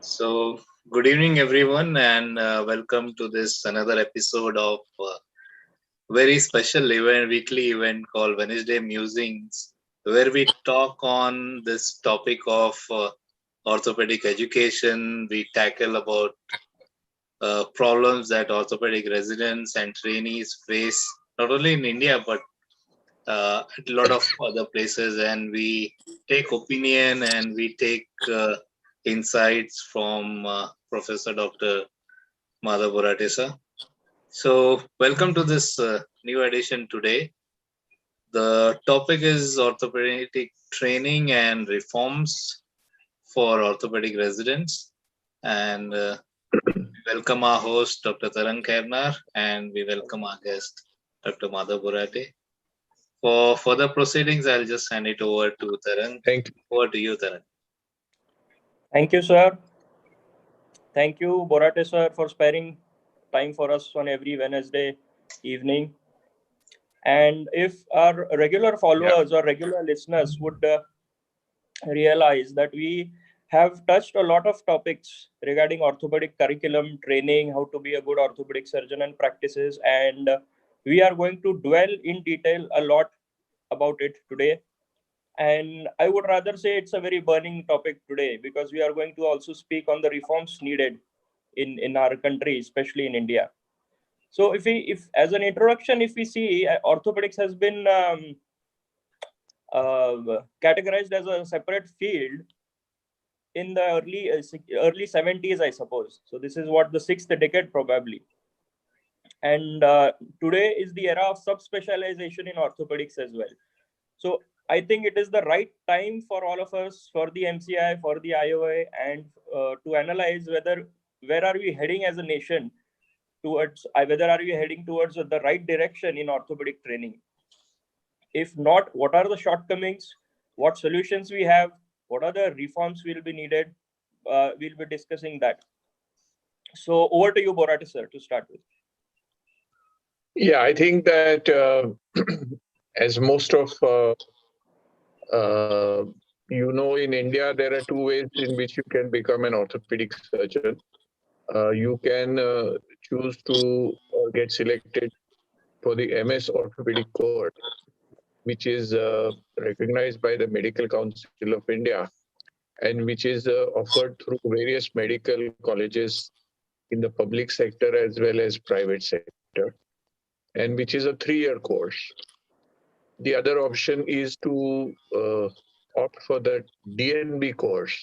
So, good evening, everyone, and welcome to this another episode of very special event, weekly event called Wednesday Musings, where we talk on this topic of orthopedic education. We tackle about problems that orthopedic residents and trainees face, not only in India but at a lot of other places, and we take opinion and we take insights from Professor Dr. Madhav Borate sir. So, welcome to this new edition today. The topic is orthopedic training and reforms for orthopedic residents. And welcome our host, Dr. Tarang Khairnar, and we welcome our guest, Dr. Madhav Borate. For further proceedings, I'll just hand it over to Tarang. Thank you. Over to you, Tarang. Thank you, sir. Thank you, Borate sir, for sparing time for us on every Wednesday evening. And if our regular followers or regular listeners would realize that we have touched a lot of topics regarding orthopedic curriculum, training, how to be a good orthopedic surgeon and practices. And we are going to dwell in detail a lot about it today. And I would rather say it's a very burning topic today because we are going to also speak on the reforms needed in our country, especially in India. So if as an introduction, if we see orthopedics has been categorized as a separate field in the early 70s, I suppose. So this is what the sixth decade probably. And today is the era of subspecialization in orthopedics as well. So I think it is the right time for all of us, for the MCI, for the IOA, and to analyze where are we heading as a nation towards, whether are we heading towards the right direction in orthopedic training. If not, what are the shortcomings, what solutions we have, what are the reforms will be needed. We'll be discussing that. So over to you, Borate sir, to start with. Yeah, I think that as most of in India, there are two ways in which you can become an orthopedic surgeon. You can choose to get selected for the MS Orthopedic Course, which is recognized by the Medical Council of India and which is offered through various medical colleges in the public sector as well as private sector, and which is a 3-year course. The other option is to opt for the DNB course,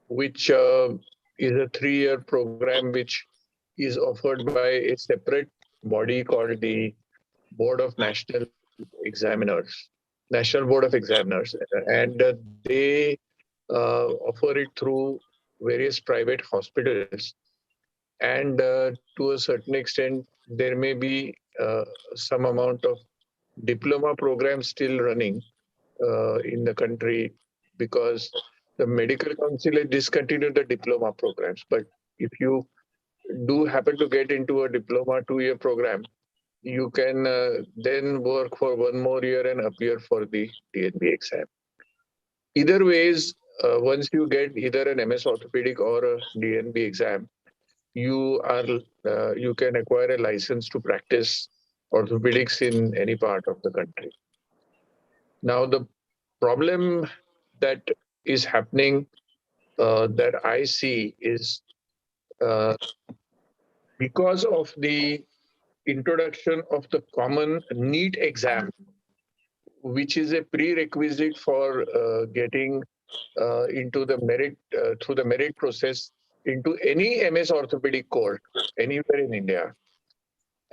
which is a 3-year program which is offered by a separate body called the Board of National Examiners, National Board of Examiners, and they offer it through various private hospitals. And to a certain extent, there may be some amount of diploma programs still running in the country because the Medical Council has discontinued the diploma programs. But if you do happen to get into a diploma 2-year program, you can then work for 1 more year and appear for the DNB exam. Either ways, once you get either an MS orthopedic or a DNB exam, you can acquire a license to practice orthopedics in any part of the country. Now, the problem that is happening that I see is because of the introduction of the common NEET exam, which is a prerequisite for getting into the merit through the merit process into any MS orthopedic course anywhere in India.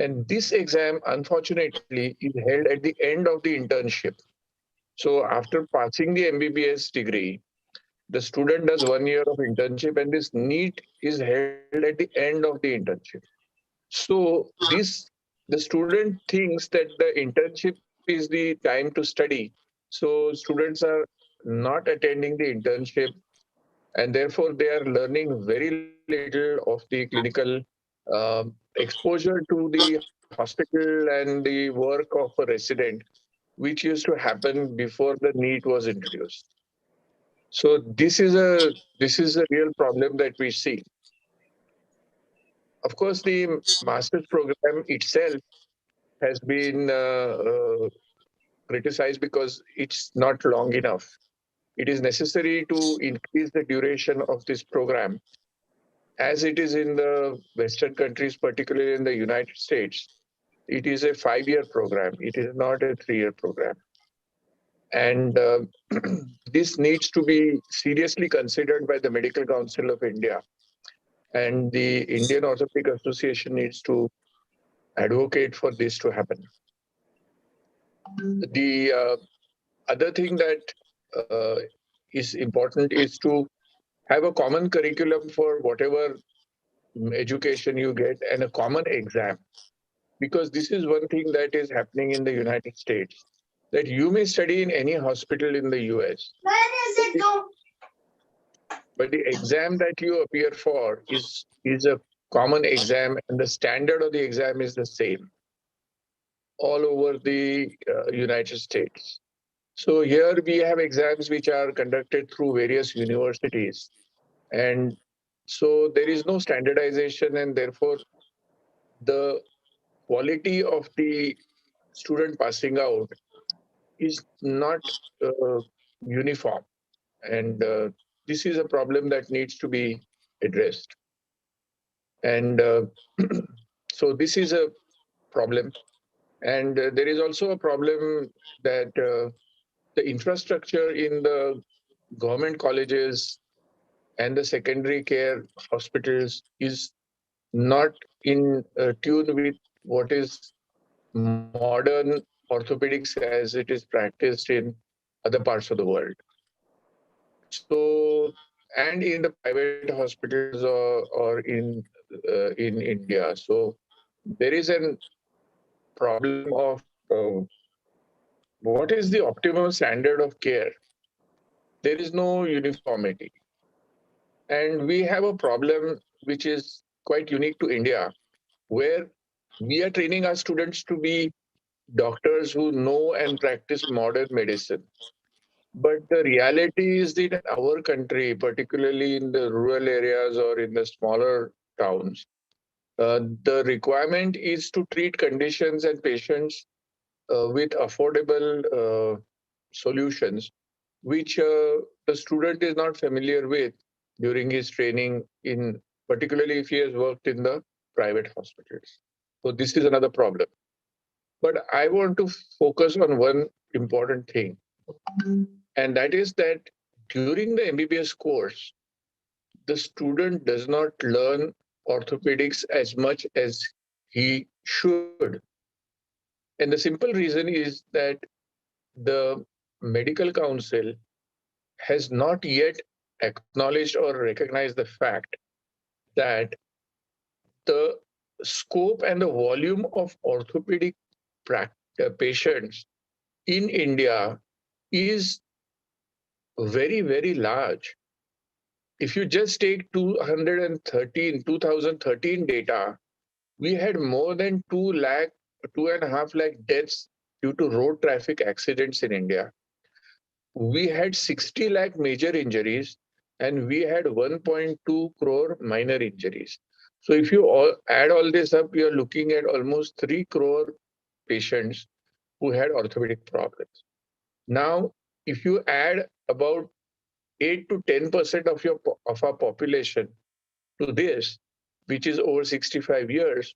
And this exam, unfortunately, is held at the end of the internship. So after passing the MBBS degree, the student does 1 year of internship, and this NEET is held at the end of the internship. So the student thinks that the internship is the time to study. So students are not attending the internship, and therefore they are learning very little of the clinical exposure to the hospital and the work of a resident, which used to happen before the NEET was introduced. So this is a real problem that we see. Of course, the master's program itself has been criticized because it's not long enough. It is necessary to increase the duration of this program, as it is in the Western countries, particularly in the United States. It is a 5-year program. It is not a 3-year program. And this needs to be seriously considered by the Medical Council of India. And the Indian Orthopedic Association needs to advocate for this to happen. The other thing that uh, is important is to have a common curriculum for whatever education you get and a common exam. Because this is one thing that is happening in the United States, that you may study in any hospital in the US. But the exam that you appear for is a common exam, and the standard of the exam is the same all over the United States. So here we have exams which are conducted through various universities, and so there is no standardization, and therefore the quality of the student passing out is not uh, uniform, and this is a problem that needs to be addressed. And so this is a problem. And there is also a problem that the infrastructure in the government colleges and the secondary care hospitals is not in tune with what is modern orthopedics as it is practiced in other parts of the world. So, and in the private hospitals or in India. So there is a problem of what is the optimum standard of care. There is no uniformity. And we have a problem which is quite unique to India, where we are training our students to be doctors who know and practice modern medicine. But the reality is that in our country, particularly in the rural areas or in the smaller towns, the requirement is to treat conditions and patients with affordable solutions, which the student is not familiar with during his training, in particularly if he has worked in the private hospitals. So this is another problem. But I want to focus on one important thing, and that is that during the MBBS course, the student does not learn orthopedics as much as he should. And the simple reason is that the medical council has not yet acknowledged or recognized the fact that the scope and the volume of orthopedic patients in India is very, very large. If you just take 2013 data, we had more than 2.5 lakh deaths due to road traffic accidents in India. We had 60 lakh major injuries, and we had 1.2 crore minor injuries. So if you add all this up, you're looking at almost 3 crore patients who had orthopedic problems. Now, if you add about 8 to 10% of our population to this, which is over 65 years,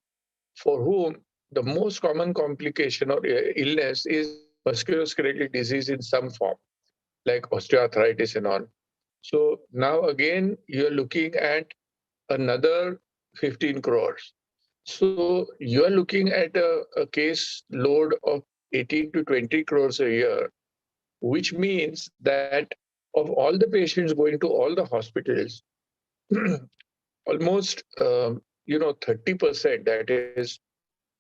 for whom the most common complication or illness is musculoskeletal disease in some form, like osteoarthritis and all. So now again, you're looking at another 15 crores. So you're looking at a case load of 18 to 20 crores a year, which means that of all the patients going to all the hospitals, almost 30%, that is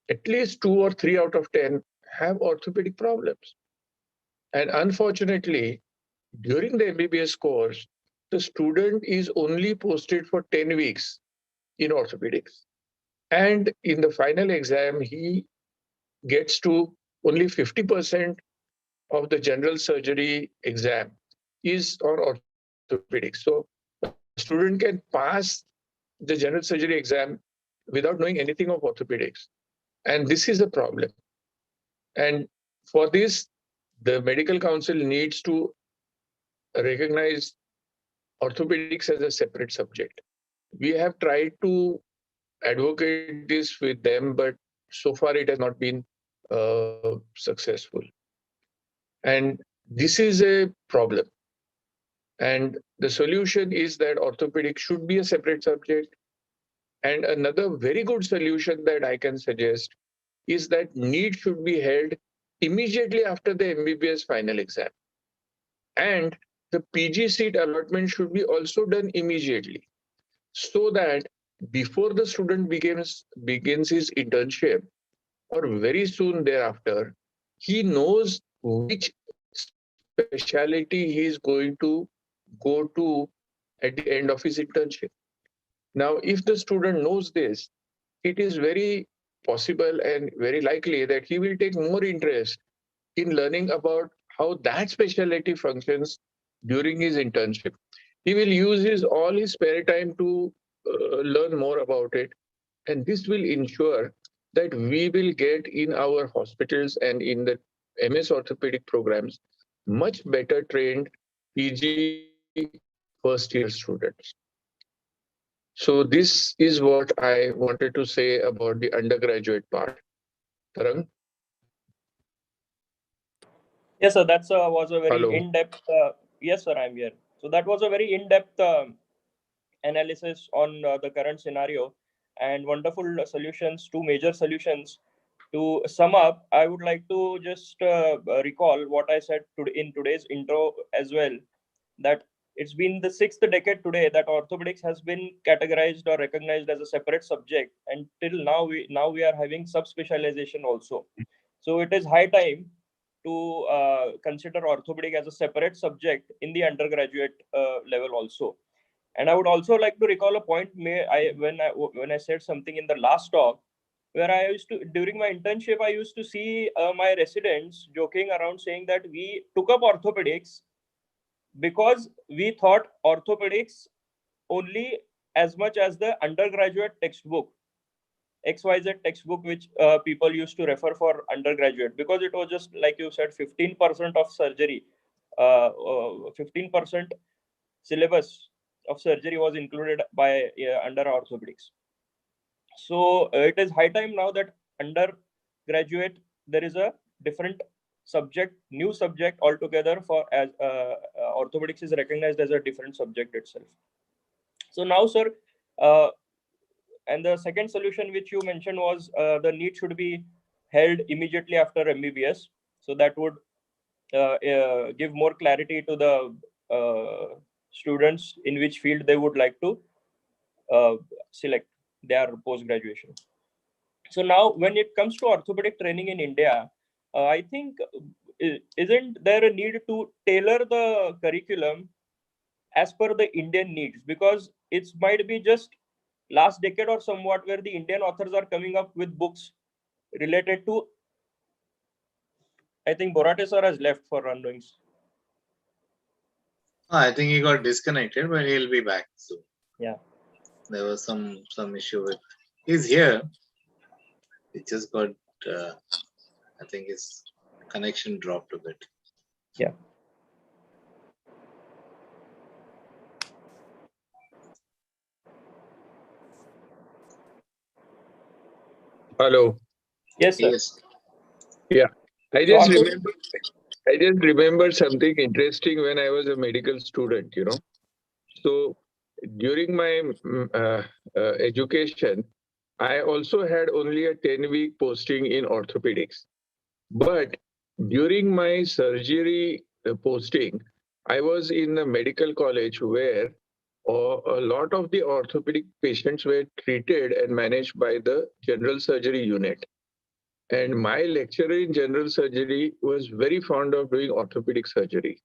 at least 2 or 3 out of 10 have orthopedic problems. And unfortunately, during the MBBS course, the student is only posted for 10 weeks in orthopedics. And in the final exam, he gets to only 50% of the general surgery exam is on orthopedics. orthopedics. So a student can pass the general surgery exam without knowing anything of orthopedics. And this is a problem. And for this, the medical council needs to recognize orthopedics as a separate subject. We have tried to advocate this with them, but so far it has not been successful. And this is a problem. And the solution is that orthopedics should be a separate subject. And another very good solution that I can suggest is that NEET should be held immediately after the MBBS final exam. And the PG seat allotment should be also done immediately, so that before the student begins his internship or very soon thereafter, he knows which specialty he is going to go to at the end of his internship. Now, if the student knows this, it is very possible and very likely that he will take more interest in learning about how that specialty functions during his internship. He will use all his spare time to learn more about it. And this will ensure that we will get in our hospitals and in the MS orthopedic programs much better trained PG first year students. So this is what I wanted to say about the undergraduate part. Tarang? Yes, sir. That was a very Hello. in-depth. Yes, sir. I'm here. So that was a very in-depth analysis on the current scenario and wonderful solutions, two major solutions. To sum up, I would like to just recall what I said in today's intro as well, that it's been the 6th decade today that orthopedics has been categorized or recognized as a separate subject, and till now we are having subspecialization also. So it is high time to consider orthopedic as a separate subject in the undergraduate level also. And I would also like to recall a point when I said something in the last talk, where I used to, during my internship, I used to see my residents joking around saying that we took up orthopedics because we thought orthopedics only as much as the undergraduate textbook, XYZ textbook, which people used to refer for undergraduate, because it was just like you said, 15% of surgery, 15% syllabus of surgery was included by under orthopedics. So it is high time now that undergraduate there is a different subject, new subject altogether, for as orthopedics is recognized as a different subject itself. So now, sir, and the second solution which you mentioned was the NEET should be held immediately after MBBS. So that would give more clarity to the students in which field they would like to select their post-graduation. So now when it comes to orthopedic training in India, I think isn't there a need to tailor the curriculum as per the Indian needs? Because it might be just last decade or somewhat where the Indian authors are coming up with books related to, I think Borate sir has left for run-doings. I think he got disconnected, but he'll be back soon. Yeah. There was some issue with. He's here. It just got. I think his connection dropped a bit. Yeah. Hello. Yes, sir. Yes. Yeah. I just remember something interesting when I was a medical student, you know. So during my education, I also had only a 10-week posting in orthopedics. But during my surgery posting, I was in a medical college where a lot of the orthopedic patients were treated and managed by the general surgery unit. And my lecturer in general surgery was very fond of doing orthopedic surgery.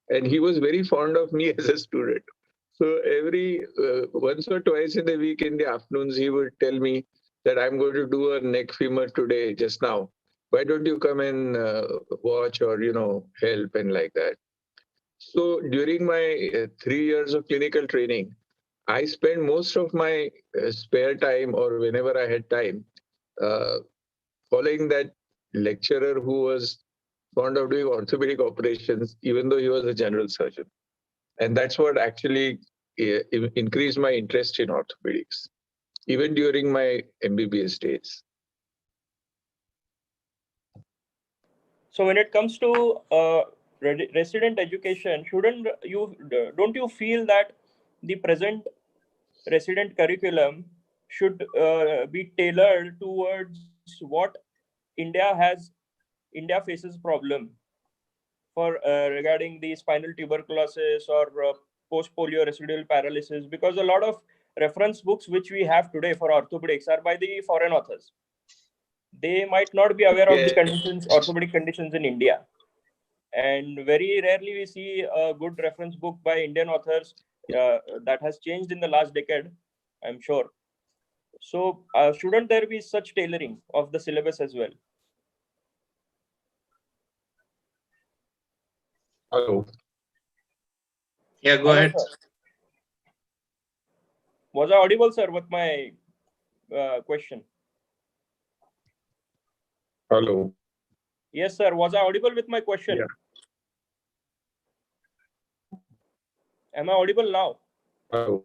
And he was very fond of me as a student. So every once or twice in the week in the afternoons, he would tell me that I'm going to do a neck femur today, just now. Why don't you come and watch or, help and like that. So during my 3 years of clinical training, I spent most of my spare time or whenever I had time uh, following that lecturer who was fond of doing orthopedic operations, even though he was a general surgeon. And that's what actually increased my interest in orthopedics, even during my MBBS days. So when it comes to resident education, don't you feel that the present resident curriculum should be tailored towards what India faces problem for regarding the spinal tuberculosis or post polio residual paralysis, because a lot of reference books which we have today for orthopedics are by the foreign authors. They might not be aware of the conditions, orthopedic conditions in India. And very rarely we see a good reference book by Indian authors that has changed in the last decade, I'm sure. So shouldn't there be such tailoring of the syllabus as well? Hello. Yeah, go ahead. Sir. Was I audible, sir, with my question? Hello. Yes, sir. Was I audible with my question? Yeah. Am I audible now? Hello.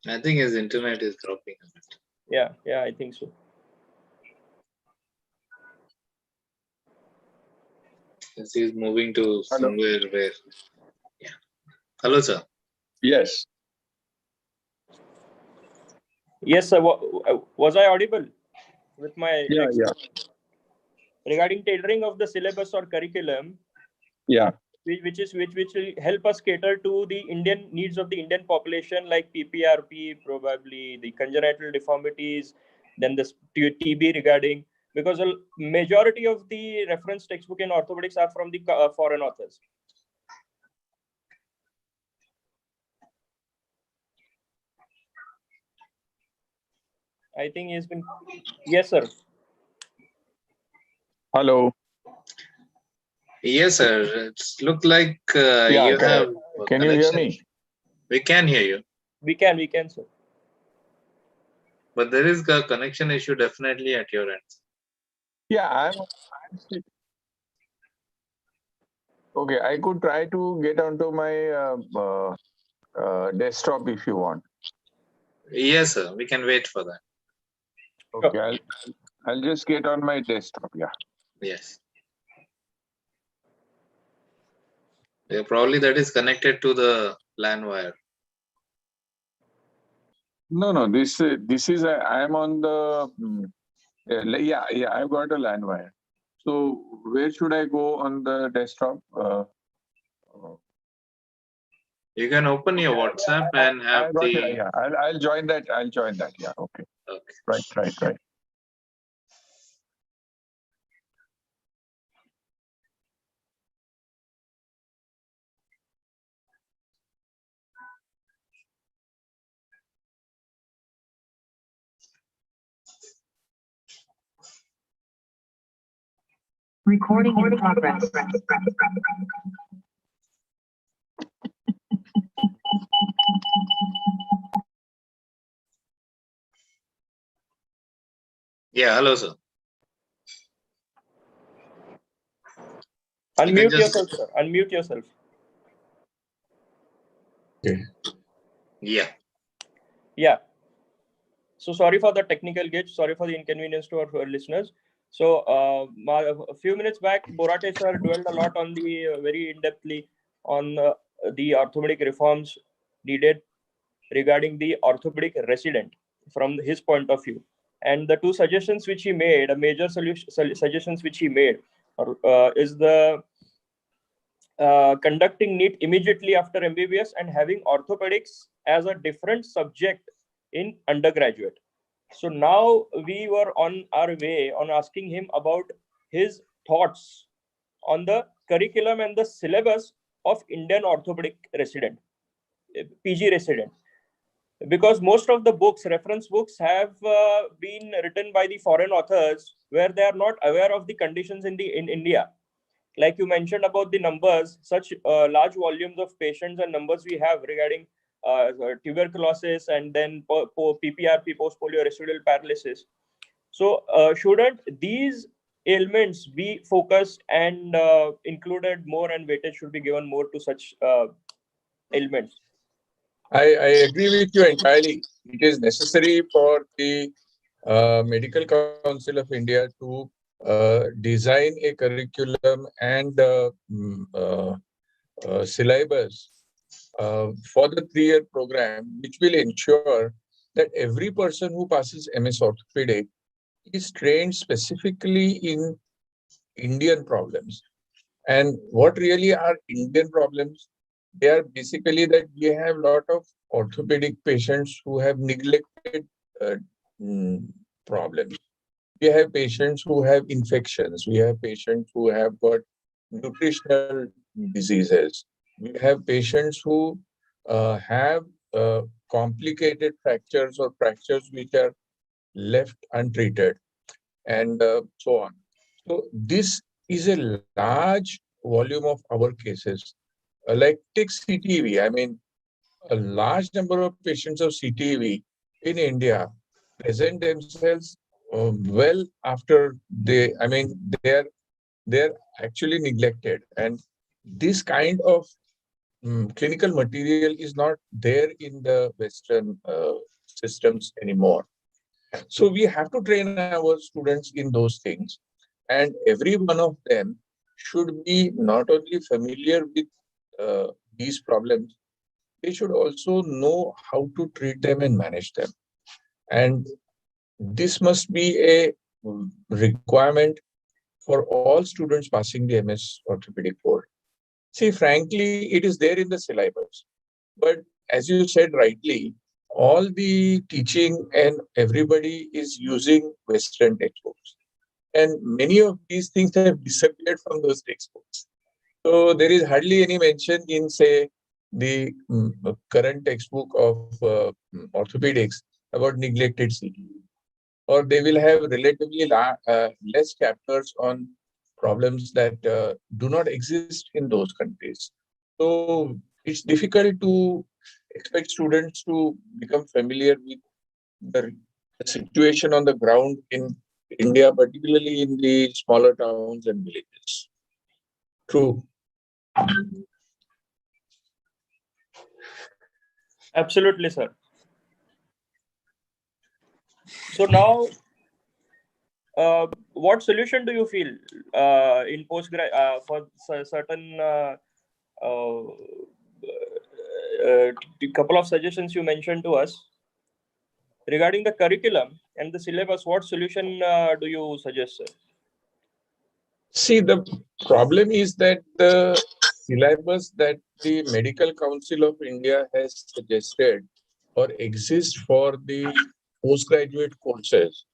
I think his internet is dropping a bit. Yeah, I think so. Since he's moving to somewhere where. Yeah. Hello, sir. Yes. Yes, sir. Was I audible with my next question? Regarding tailoring of the syllabus or curriculum? Yeah. Which will help us cater to the Indian needs of the Indian population, like PPRP, probably the congenital deformities, then the TB regarding, because a majority of the reference textbook in orthopedics are from the foreign authors. I think he's been. Yes, sir. Hello. Yes, sir. It's look like you have. Can you hear me? We can hear you. We can, sir. But there is a connection issue definitely at your end. Yeah, I'm okay. I could try to get onto my desktop if you want. Yes, sir. We can wait for that. Okay, I'll just get on my desktop. Yeah. Yes. Yeah, probably that is connected to the LAN wire. No. This is I am on the yeah. I've got a LAN wire. So where should I go on the desktop? You can open your WhatsApp and have the. Yeah, I'll join that. Yeah. Okay. Okay. Right. Recording in progress. Yeah, hello, sir. Unmute yourself, sir. Unmute yourself. Okay. Yeah. So sorry for the technical glitch. Sorry for the inconvenience to our listeners. So a few minutes back, Borate sir dwelled a lot on the very in-depthly on the orthopedic reforms needed regarding the orthopedic resident from his point of view. And the two suggestions which he made, major suggestions which he made, is the conducting NEET immediately after MBBS and having orthopedics as a different subject in undergraduate. So now we were on our way on asking him about his thoughts on the curriculum and the syllabus of Indian orthopedic resident, PG resident. because most of the books, reference books, have been written by the foreign authors where they are not aware of the conditions in India. Like you mentioned about the numbers, such large volumes of patients and numbers we have regarding tuberculosis and then PPRP, post polio residual paralysis. So shouldn't these ailments be focused and included more, and weightage should be given more to such ailments? I agree with you entirely. It is necessary for the Medical Council of India to design a curriculum and syllabus for the 3-year program, which will ensure that every person who passes MS Orthopedic is trained specifically in Indian problems. And what really are Indian problems? They are basically that we have a lot of orthopedic patients who have neglected problems. We have patients who have infections. We have patients who have got nutritional diseases. We have patients who have complicated fractures or fractures which are left untreated, and so on. So this is a large volume of our cases. Like take CTV. I mean, a large number of patients of CTV in India present themselves well after they're actually neglected, and this kind of clinical material is not there in the Western systems anymore. So we have to train our students in those things, and every one of them should be not only familiar with these problems, they should also know how to treat them and manage them. And this must be a requirement for all students passing the MS Orthopedic board. See, frankly, it is there in the syllabus. But as you said rightly, all the teaching and everybody is using Western textbooks. And many of these things have disappeared from those textbooks. So there is hardly any mention in, say, the current textbook of orthopedics about neglected CTE. Or they will have relatively less chapters on problems that do not exist in those countries. So it's difficult to expect students to become familiar with the situation on the ground in India, particularly in the smaller towns and villages. True. Absolutely, sir. So now, what solution do you feel in postgrad for certain couple of suggestions you mentioned to us regarding the curriculum and the syllabus? What solution do you suggest, sir? See, the problem is that the syllabus that the Medical Council of India has suggested or exists for the postgraduate courses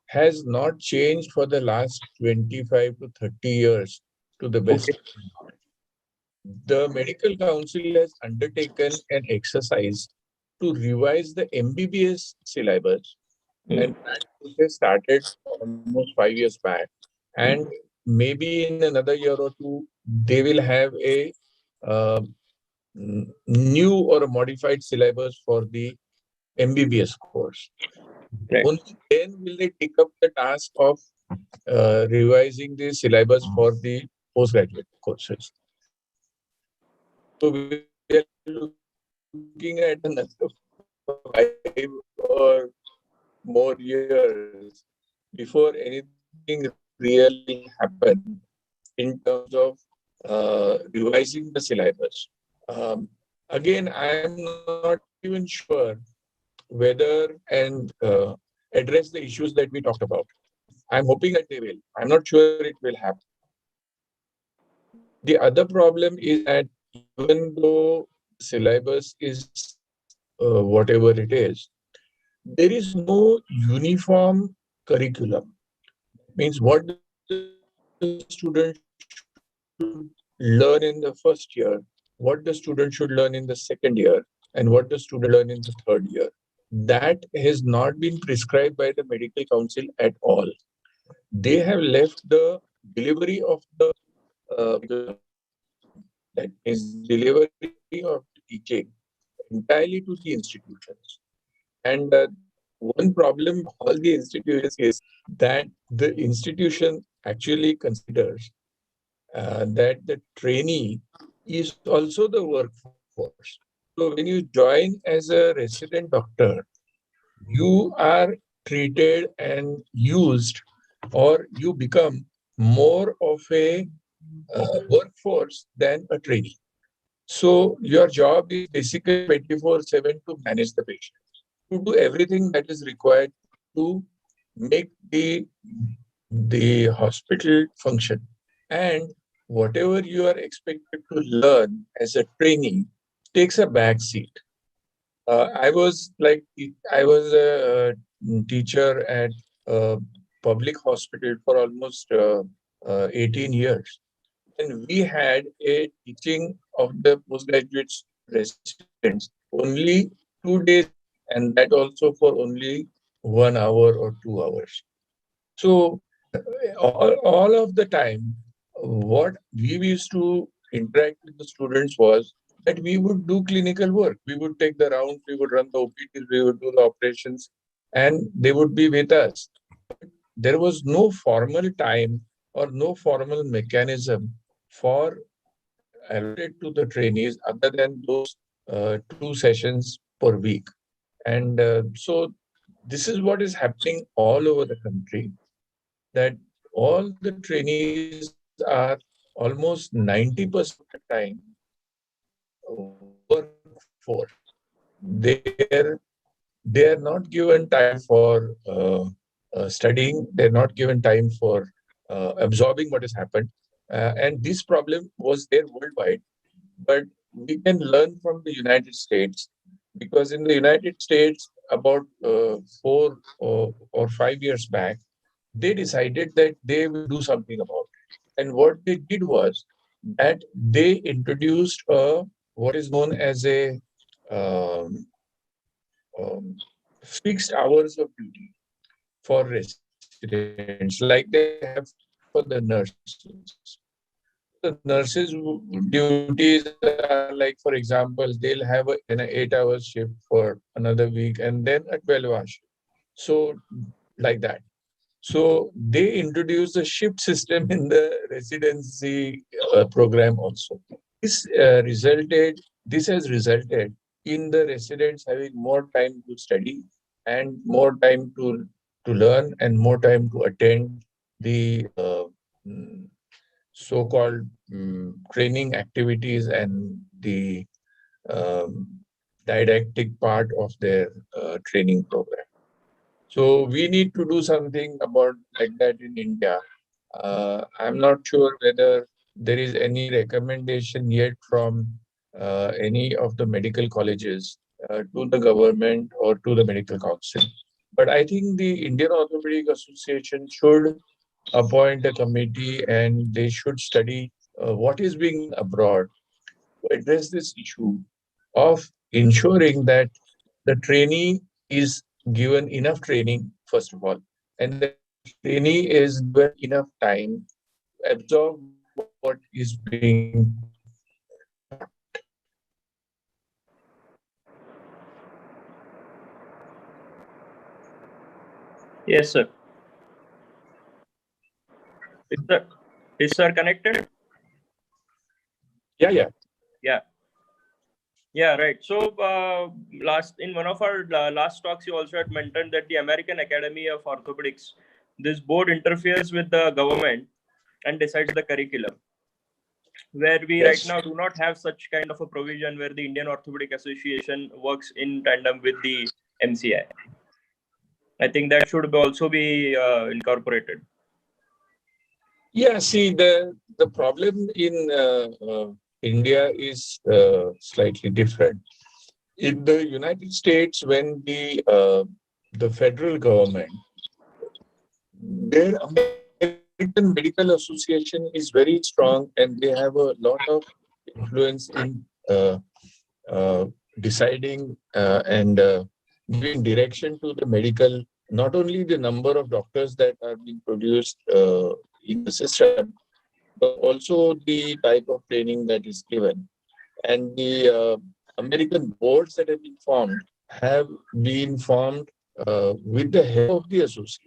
has not changed for the last 25 to 30 years to the best. Okay. The Medical Council has undertaken an exercise to revise the MBBS syllabus, and that process started almost 5 years back. And maybe in another year or two, they will have a new or a modified syllabus for the MBBS course. Right. Only then will they take up the task of revising the syllabus for the postgraduate courses. So we are looking at another 5 or more years before anything really happen in terms of revising the syllabus. Again, I am not even sure whether and address the issues that we talked about. I'm hoping that they will. I'm not sure it will happen. The other problem is that even though syllabus is whatever it is, there is no uniform curriculum. Means what the student should learn in the first year, what the student should learn in the second year, and what the student learn in the third year. That has not been prescribed by the medical council at all. They have left the delivery of the that is delivery of teaching entirely to the institutions. And one problem with all the institutions is that the institution actually considers that the trainee is also the workforce. So when you join as a resident doctor, you are treated and used, or you become more of a workforce than a trainee. So your job is basically 24/7 to manage the patient, to do everything that is required to make the hospital function. And whatever you are expected to learn as a trainee takes a back seat. I was a teacher at a public hospital for almost 18 years. And we had a teaching of the postgraduate residents only 2 days, and that also for only 1 hour or 2 hours. So all of the time, what we used to interact with the students was that we would do clinical work. We would take the rounds, we would run the OPDs, we would do the operations, and they would be with us. There was no formal time or no formal mechanism for allotted to the trainees other than those 2 sessions per week. And so this is what is happening all over the country, that all the trainees are almost 90% of the time workforce. They are not given time for studying. They're not given time for absorbing what has happened. And this problem was there worldwide. But we can learn from the United States, because in the United States, about 4 or 5 years back, they decided that they will do something about it. And what they did was that they introduced what is known as a um, um, fixed hours of duty for residents, like they have for the nurses. The nurses' duties are like, for example, they'll have an 8 hour shift for another week and then a 12-hour shift. So, like that. So they introduced a shift system in the residency program also. This has resulted in the residents having more time to study and more time to learn and more time to attend the mm, so-called training activities and the um, didactic part of their training program. So we need to do something about like that in India. I'm not sure whether there is any recommendation yet from any of the medical colleges to the government or to the medical council. But I think the Indian Orthopaedic Association should appoint a committee and they should study what is being done abroad to address this issue of ensuring that the trainee is given enough training, first of all, and the trainee is given enough time to absorb what is being taught. Yes, sir. Is sir connected? Yeah, yeah. Yeah. Yeah, right. So last in one of our last talks, you also had mentioned that the American Academy of Orthopedics, this board interferes with the government and decides the curriculum. Where we right now do not have such kind of a provision where the Indian Orthopaedic Association works in tandem with the MCI. I think that should also be incorporated. Yeah, see, the problem in India is slightly different. In the United States, when the federal government, their American Medical Association is very strong, and they have a lot of influence in uh, deciding and giving direction to the medical, not only the number of doctors that are being produced in the system, but also the type of training that is given. And the American boards that have been formed with the help of the associations.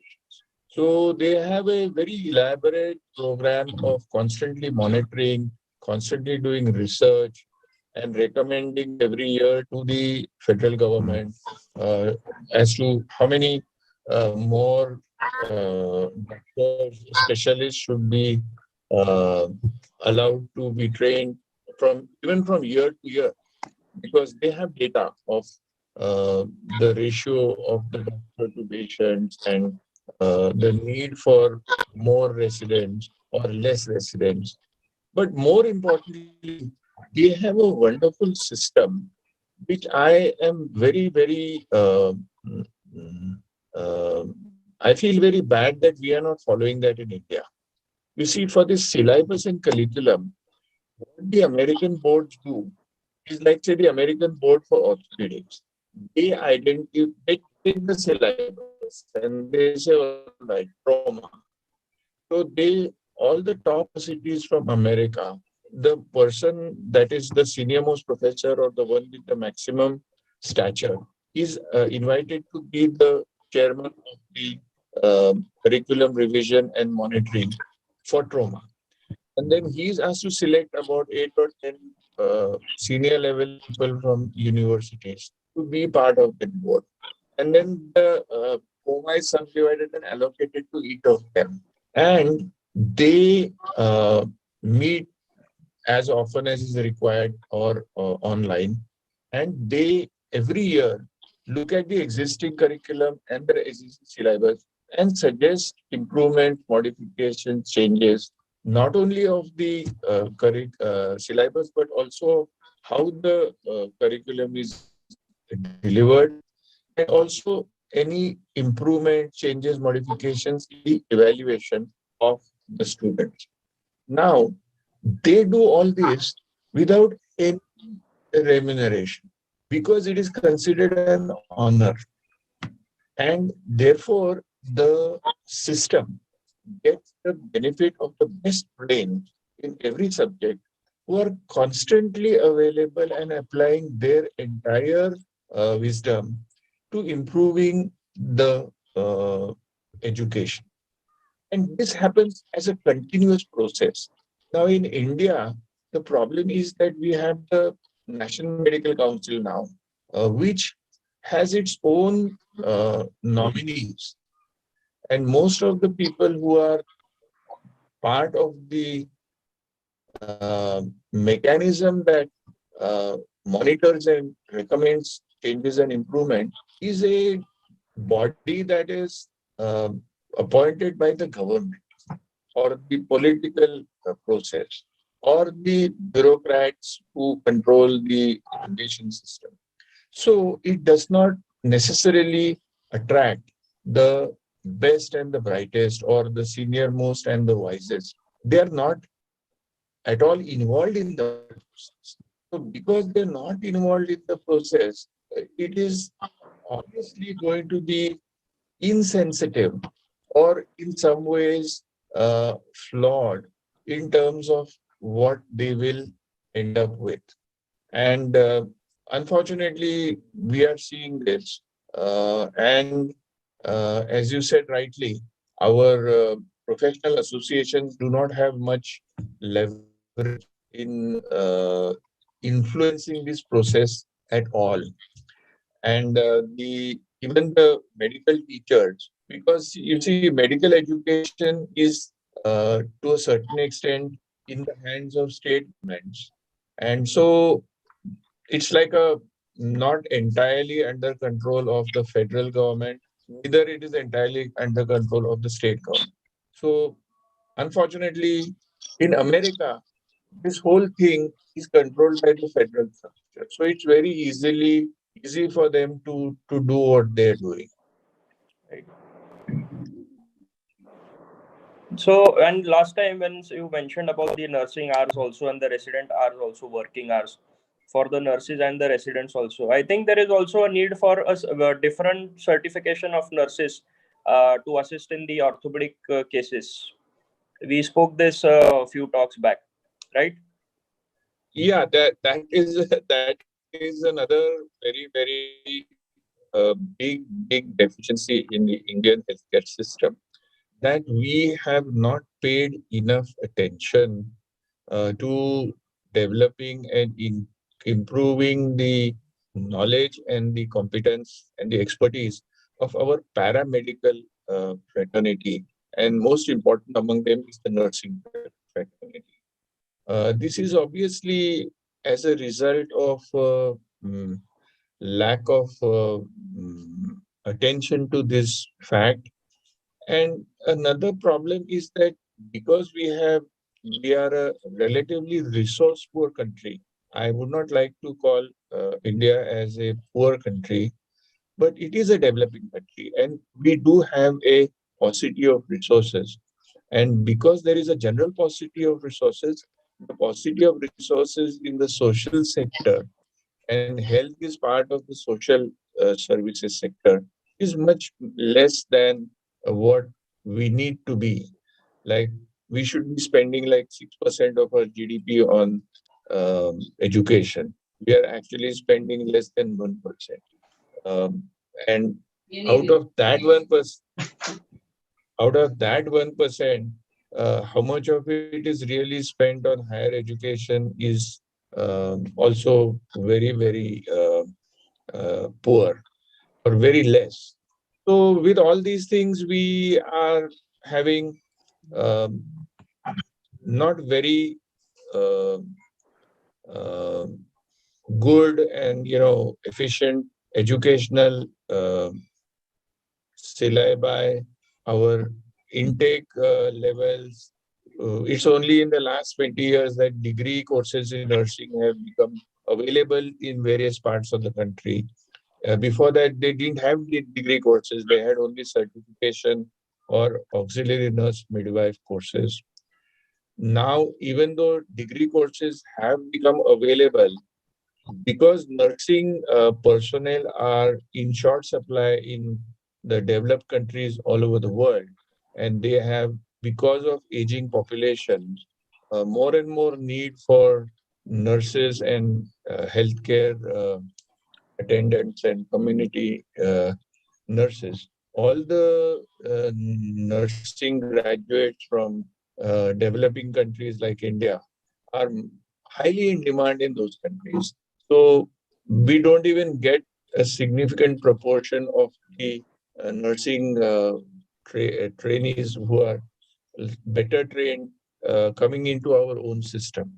So they have a very elaborate program of constantly monitoring, constantly doing research, and recommending every year to the federal government as to how many more doctors, specialists should be uh, allowed to be trained from even from year to year, because they have data of the ratio of the doctor to patients and the need for more residents or less residents. But more importantly, they have a wonderful system, which I am very, uh, I feel very bad that we are not following that in India. You see, for this syllabus and curriculum, what the American boards do is like, say, the American board for orthopedics. They take the syllabus and they say, all right, trauma. So all the top universities from America, the person that is the senior most professor or the one with the maximum stature is invited to be the chairman of the curriculum revision and monitoring for trauma. And then he is asked to select about 8 or 10 senior level people from universities to be part of that board. And then the trauma is subdivided and allocated to each of them. And they meet as often as is required or online. And they every year look at the existing curriculum and the existing syllabus and suggest improvement, modifications, changes, not only of the syllabus, but also how the curriculum is delivered, and also any improvement, changes, modifications in the evaluation of the students. Now, they do all this without any remuneration because it is considered an honor. And therefore, the system gets the benefit of the best brains in every subject who are constantly available and applying their entire wisdom to improving the education. And this happens as a continuous process. Now, in India, the problem is that we have the National Medical Council now, which has its own nominees. And most of the people who are part of the mechanism that monitors and recommends changes and improvement is a body that is appointed by the government or the political process or the bureaucrats who control the education system. So it does not necessarily attract the best and the brightest or the senior most and the wisest. They are not at all involved in the process. So because they're not involved in the process, it is obviously going to be insensitive or in some ways flawed in terms of what they will end up with. And unfortunately, we are seeing this. And as you said rightly, our professional associations do not have much leverage in influencing this process at all. And even the medical teachers, because you see, medical education is to a certain extent in the hands of state governments. And so it's like a not entirely under control of the federal government, neither it is entirely under control of the state government. So unfortunately, in America, this whole thing is controlled by the federal structure. So it's very easy for them to do what they're doing. Right. So, and last time when you mentioned about the nursing hours also and the resident hours also working hours. for the nurses and the residents also. I think there is also a need for a different certification of nurses to assist in the orthopedic cases. We spoke this a few talks back, right? Yeah, that is another very big deficiency in the Indian healthcare system, that we have not paid enough attention to developing and improving the knowledge and the competence and the expertise of our paramedical fraternity, and most important among them is the nursing fraternity. This is obviously as a result of lack of attention to this fact. And another problem is that because we are a relatively resource poor country. I would not like to call India as a poor country, but it is a developing country, and we do have a paucity of resources. And because there is a general paucity of resources, the paucity of resources in the social sector, and health is part of the social services sector, is much less than what we need to be. Like, we should be spending like 6% of our GDP on education. We are actually spending less than 1%. And out of that 1%, how much of it is really spent on higher education is also very poor, or very less. So with all these things, we are having um, not very uh, uh, good and efficient educational syllabi. Our intake levels. It's only in the last 20 years that degree courses in nursing have become available in various parts of the country. Before that, they didn't have the degree courses. They had only certification or auxiliary nurse midwife courses. Now, even though degree courses have become available, because nursing personnel are in short supply in the developed countries all over the world, and they have, because of aging populations, more and more need for nurses and healthcare attendants and community nurses. All the nursing graduates from developing countries like India are highly in demand in those countries. So we don't even get a significant proportion of the nursing trainees who are better trained coming into our own system.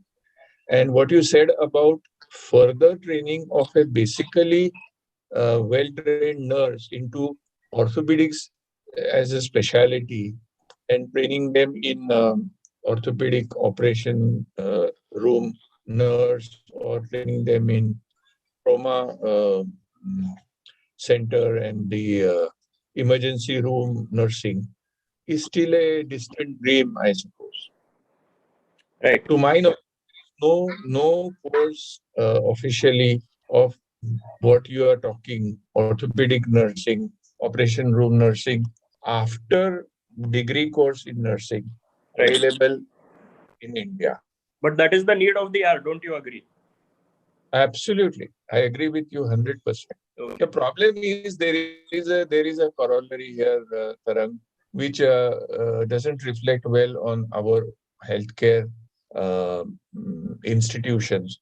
And what you said about further training of a basically well-trained nurse into orthopedics as a specialty, and training them in orthopedic operation room nurse, or training them in trauma center and the emergency room nursing is still a distant dream, I suppose. Right. To my knowledge, no course officially of what you are talking, orthopedic nursing, operation room nursing, after degree course in nursing, Right. available in India. But that is the need of the hour, don't you agree? Absolutely, I agree with you 100%. Okay. The problem is there is a corollary here, Tarang, which doesn't reflect well on our healthcare institutions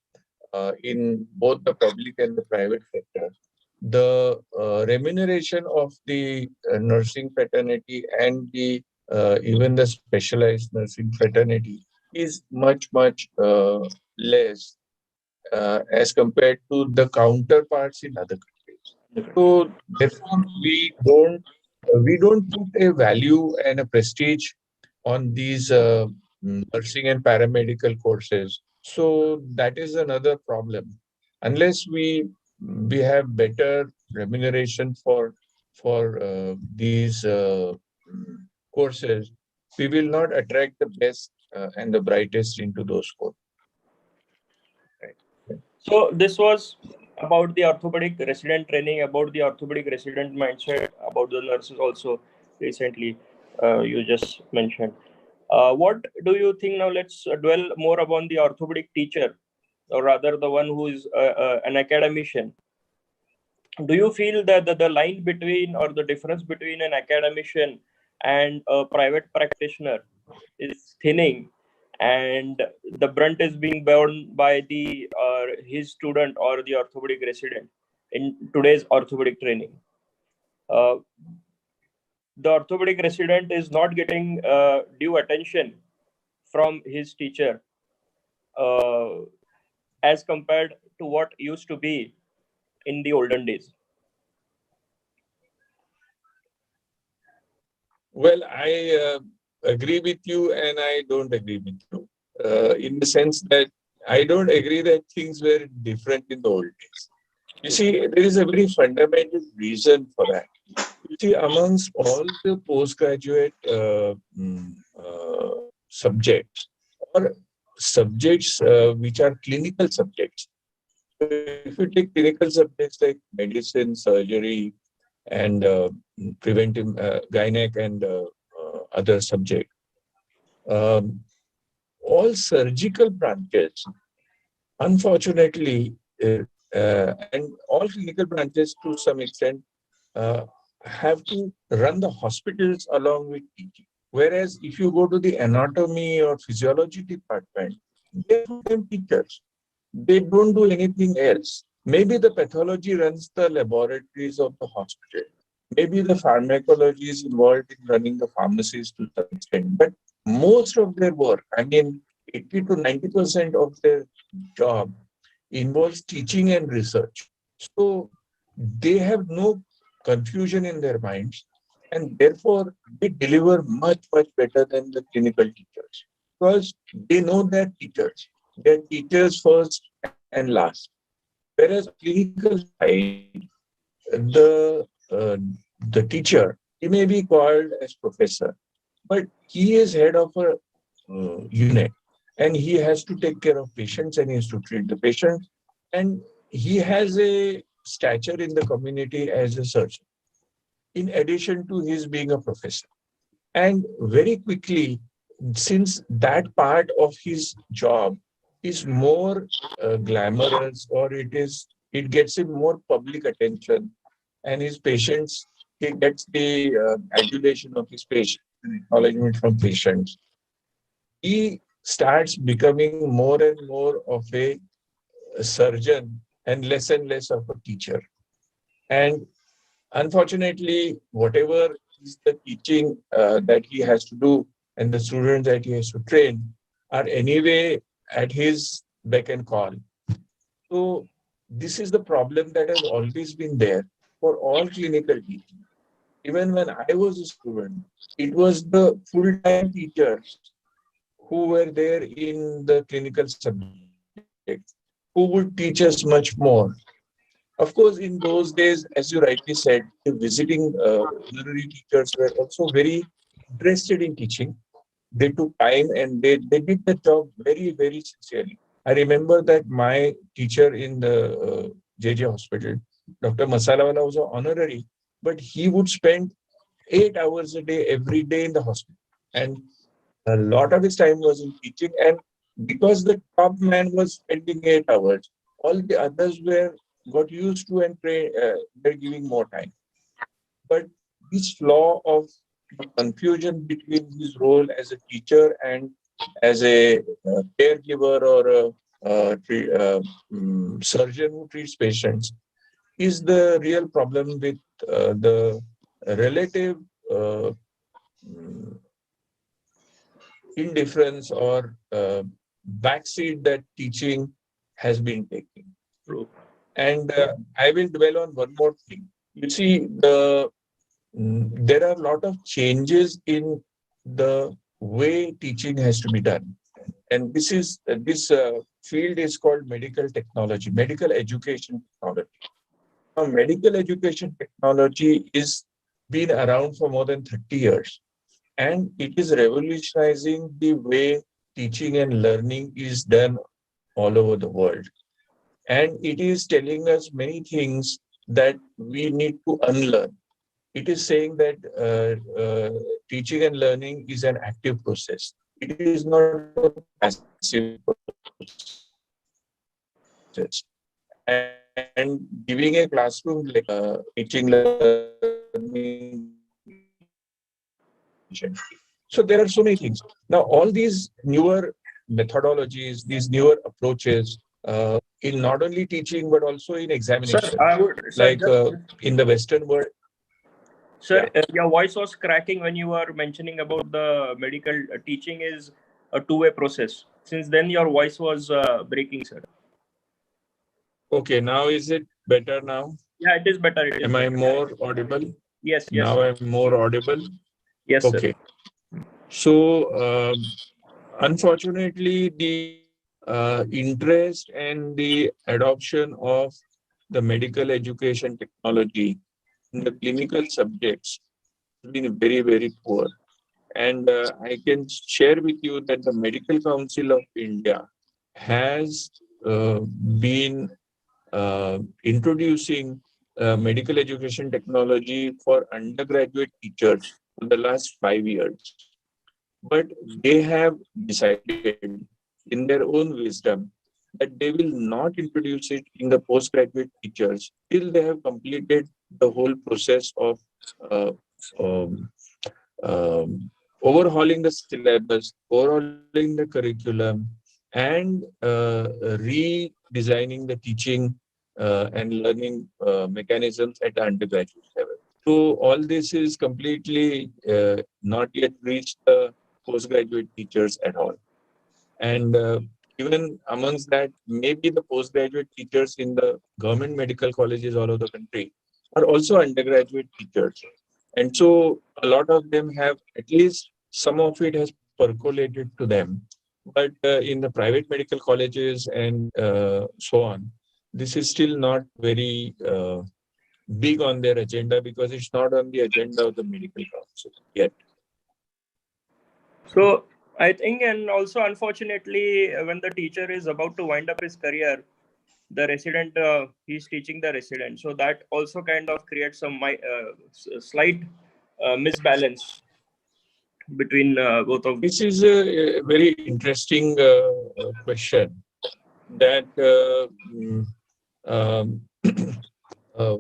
in both the public and the private sector. The remuneration of the nursing fraternity and the even the specialized nursing fraternity is much less as compared to the counterparts in other countries. So therefore, we don't put a value and a prestige on these nursing and paramedical courses. So that is another problem. Unless we have better remuneration for these courses, we will not attract the best and the brightest into those courses. Right. So this was about the orthopedic resident training, about the orthopedic resident mindset, about the nurses also recently you just mentioned. What do you think now? Let's dwell more upon the orthopedic teacher, or rather the one who is an academician. Do you feel that the line between or the difference between an academician and a private practitioner is thinning, and the brunt is being borne by the his student or the orthopedic resident in today's orthopedic training? Uh, the orthopedic resident is not getting due attention from his teacher uh, as compared to what used to be in the olden days. Well, I agree with you and I don't agree with you. In the sense that I don't agree that things were different in the old days. You see, there is a very fundamental reason for that. You see, amongst all the postgraduate subjects or subjects which are clinical subjects, so if you take clinical subjects like medicine, surgery, and preventive gynec and other subjects, um, all surgical branches, unfortunately, and all clinical branches to some extent uh, have to run the hospitals along with teaching. Whereas if you go to the anatomy or physiology department, they're full-time teachers. They don't do anything else. Maybe the pathology runs the laboratories of the hospital. Maybe the pharmacology is involved in running the pharmacies to some extent. But most of their work, I mean, 80 to 90% of their job involves teaching and research. So they have no confusion in their minds, and therefore they deliver much, much better than the clinical teachers because they know their teachers. They're teachers first and last. Whereas on the clinical side, the the teacher, he may be called as professor, but he is head of a unit, and he has to take care of patients and he has to treat the patient, and he has a stature in the community as a surgeon, in addition to his being a professor. And very quickly, since that part of his job is more glamorous, or it gets him more public attention, and his patients, he gets the adulation of his patients, acknowledgement from patients. He starts becoming more and more of a surgeon and less of a teacher. And unfortunately, whatever is the teaching that he has to do and the students that he has to train are anyway at his beck and call. So this is the problem that has always been there for all clinical teaching. Even when I was a student, it was the full-time teachers who were there in the clinical subject who would teach us much more. Of course, in those days, as you rightly said, the visiting honorary teachers were also very interested in teaching. They took time and they did the job very, very sincerely. I remember that my teacher in the JJ hospital, Dr. Masalawala, was an honorary, but he would spend 8 hours a day, every day in the hospital. And a lot of his time was in teaching. And because the top man was spending 8 hours, all the others were got used to and they're giving more time. But this flaw of confusion between his role as a teacher and as a caregiver or a surgeon who treats patients is the real problem with the relative mm, indifference or backseat that teaching has been taking. True. And I will dwell on one more thing. You see, there are a lot of changes in the way teaching has to be done. And this field is called medical technology, medical education technology. Now, medical education technology is been around for more than 30 years, and it is revolutionizing the way teaching and learning is done all over the world. and it is telling us many things that we need to unlearn. It is saying that teaching and learning is an active process. It is not a passive process. And giving a classroom teaching learning. So there are so many things. Now, all these newer methodologies, these newer approaches, in not only teaching but also in examinations, like in the Western world. Sir, your voice was cracking when you were mentioning about the medical teaching is a two-way process. Since then, your voice was breaking, sir. Okay, now is it better now? Yeah, it is better. Am I more audible? Yes, yes. Now I'm more audible? Yes, okay. Sir. So, unfortunately, the interest and the adoption of the medical education technology in the clinical subjects has been very, very poor. And I can share with you that the Medical Council of India has been introducing medical education technology for undergraduate teachers for the last 5 years. But they have decided in their own wisdom that they will not introduce it in the postgraduate teachers till they have completed the whole process of uh, um, overhauling the syllabus, overhauling the curriculum, and redesigning the teaching and learning mechanisms at the undergraduate level. So all this is completely not yet reached the postgraduate teachers at all. And even amongst that, maybe the postgraduate teachers in the government medical colleges all over the country are also undergraduate teachers. And so a lot of them have, at least some of it has percolated to them. But in the private medical colleges and so on, this is still not very big on their agenda because it's not on the agenda of the medical council yet. So I think, and also unfortunately, when the teacher is about to wind up his career, the resident he's teaching the resident, so that also kind of creates some slight misbalance between both of. This is a very interesting question. That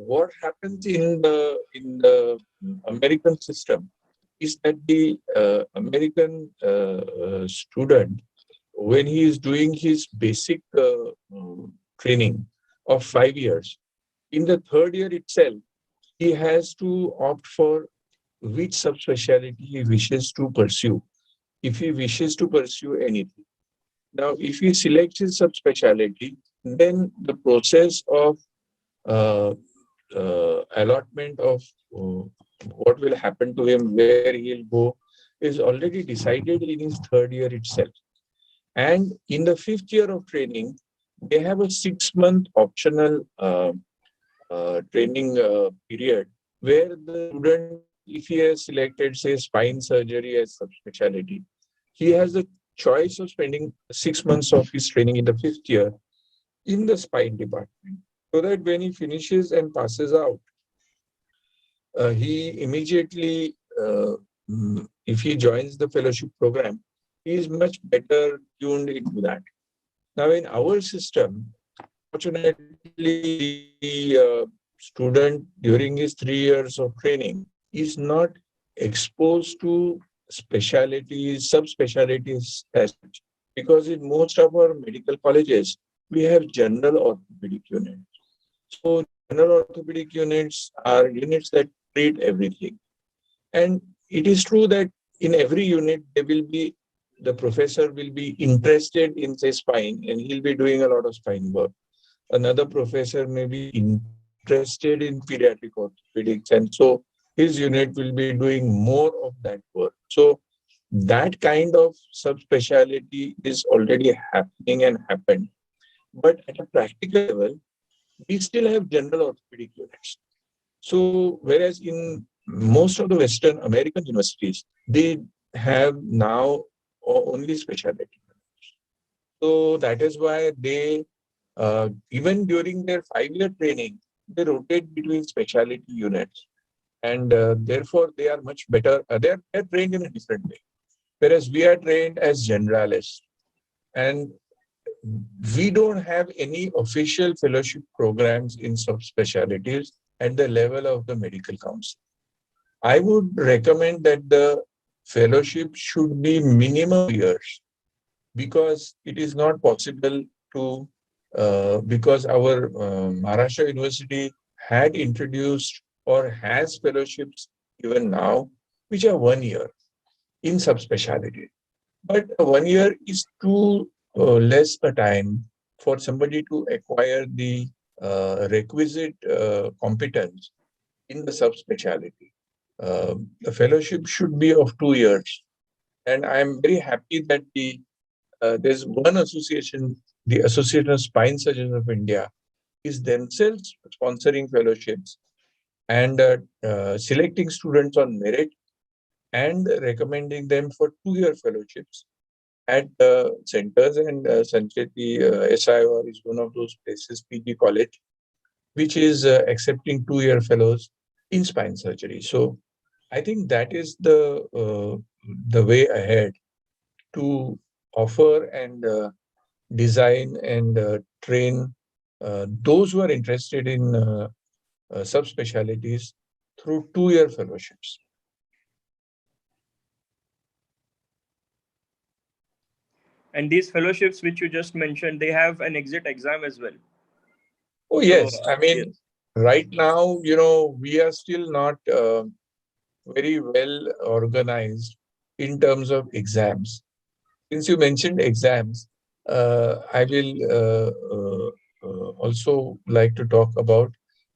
what happens in the American system is that the American student, when he is doing his basic training of 5 years, in the third year itself, he has to opt for which subspecialty he wishes to pursue, if he wishes to pursue anything. Now, if he selects his subspecialty, then the process of allotment of what will happen to him, where he'll go, is already decided in his third year itself. And in the fifth year of training, they have a 6-month optional training period where the student, if he has selected, say, spine surgery as subspecialty, he has the choice of spending 6 months of his training in the fifth year in the spine department, so that when he finishes and passes out, he immediately, if he joins the fellowship program, he is much better tuned into that. Now, in our system, fortunately, the student during his 3 years of training is not exposed to specialties, subspecialties as such, because in most of our medical colleges, we have general orthopedic units. So general orthopedic units are units that treat everything. And it is true that in every unit, the professor will be interested in, say, spine, and he'll be doing a lot of spine work. Another professor may be interested in pediatric orthopedics, and so his unit will be doing more of that work. So that kind of subspecialty is already happening and happened. But at a practical level, we still have general orthopedic units. So whereas in most of the Western American universities, they have now only specialty. So that is why they Even during their 5-year training, they rotate between specialty units, and therefore they are much better. They're trained in a different way, whereas we are trained as generalists, and we don't have any official fellowship programs in subspecialties at the level of the medical council. I would recommend that the fellowship should be minimum years, because it is not possible to, because our Maharashtra University had introduced or has fellowships even now, which are 1 year in subspecialty. But 1 year is too less a time for somebody to acquire the requisite competence in the subspecialty. The fellowship should be of 2 years. And I'm very happy that there's one association, the Association of Spine Surgeons of India, is themselves sponsoring fellowships and selecting students on merit and recommending them for 2-year fellowships at centers. And Sancheti SIOR is one of those places, PG College, which is accepting 2-year fellows in spine surgery. So I think that is the way ahead to offer and design and train those who are interested in subspecialties through 2-year fellowships. And these fellowships which you just mentioned, they have an exit exam as well. Oh, yes. I mean, right now, we are still not very well organized in terms of exams. Since you mentioned exams, I will also like to talk about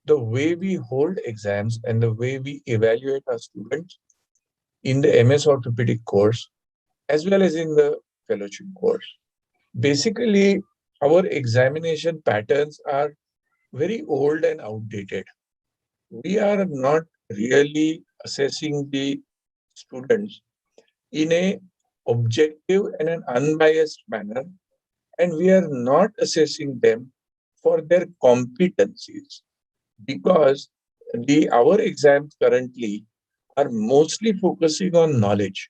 the way we hold exams and the way we evaluate our students in the MS orthopedic course as well as in the fellowship course. Basically, our examination patterns are very old and outdated. We are not really assessing the students in a objective and an unbiased manner, and we are not assessing them for their competencies, because our exams currently are mostly focusing on knowledge.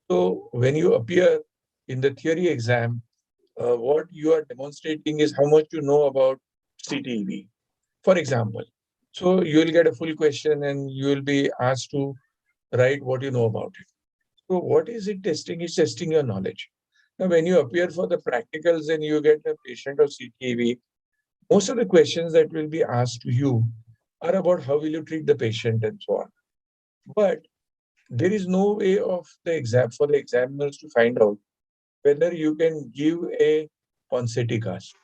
So when you appear in the theory exam, what you are demonstrating is how much you know about CTEV, for example. So you will get a full question and you will be asked to write what you know about it. So what is it testing? It's testing your knowledge. Now, when you appear for the practicals and you get a patient of CTEV, most of the questions that will be asked to you are about how will you treat the patient and so on. But there is no way of the exam for the examiners to find out whether you can give a Ponseti cast.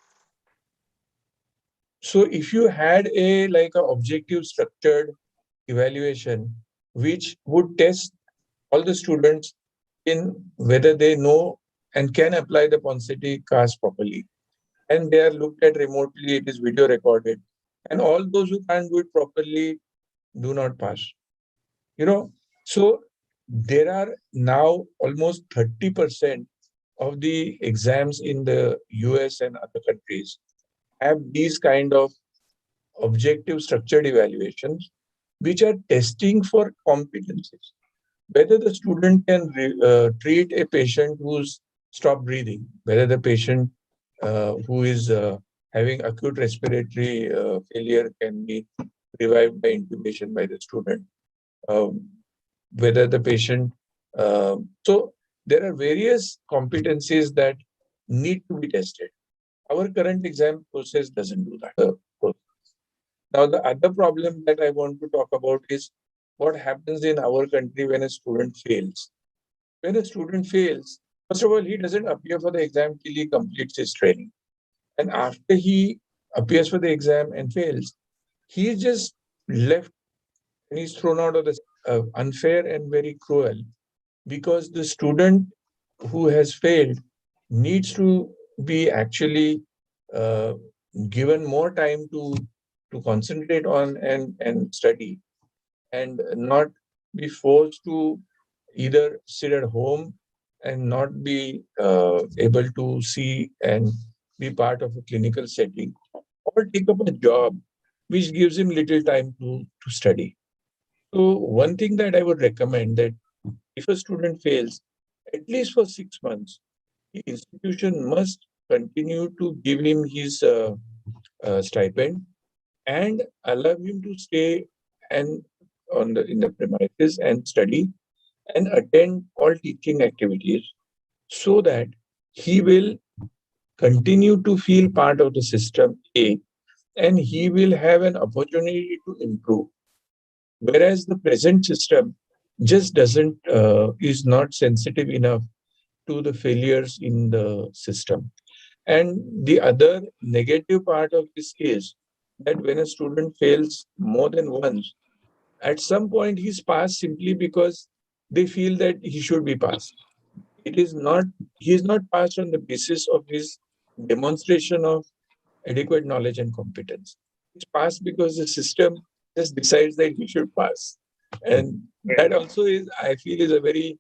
So if you had a objective structured evaluation which would test all the students in whether they know and can apply the Ponseti cast properly, and they are looked at remotely, it is video recorded, and all those who can't do it properly do not pass. So there are now almost 30% of the exams in the US and other countries have these kind of objective structured evaluations which are testing for competencies. Whether the student can treat a patient who's stopped breathing, whether the patient who is having acute respiratory failure can be revived by intubation by the student, whether the patient. So there are various competencies that need to be tested. Our current exam process doesn't do that. Now, the other problem that I want to talk about is what happens in our country when a student fails. When a student fails, first of all, he doesn't appear for the exam till he completes his training. And after he appears for the exam and fails, he is just left and he's thrown out of the unfair and very cruel, because the student who has failed needs to be actually uh, given more time to concentrate on and study, and not be forced to either sit at home and not be able to see and be part of a clinical setting, or take up a job which gives him little time to study. So one thing that I would recommend, that if a student fails, at least for 6 months, the institution must continue to give him his stipend and allow him to stay and in the premises and study and attend all teaching activities, so that he will continue to feel part of the system A, and he will have an opportunity to improve. Whereas the present system just doesn't is not sensitive enough to the failures in the system. And the other negative part of this is that when a student fails more than once, at some point he's passed simply because they feel that he should be passed. It is not, he is not passed on the basis of his demonstration of adequate knowledge and competence. He's passed because the system just decides that he should pass. And that also is, I feel, is a very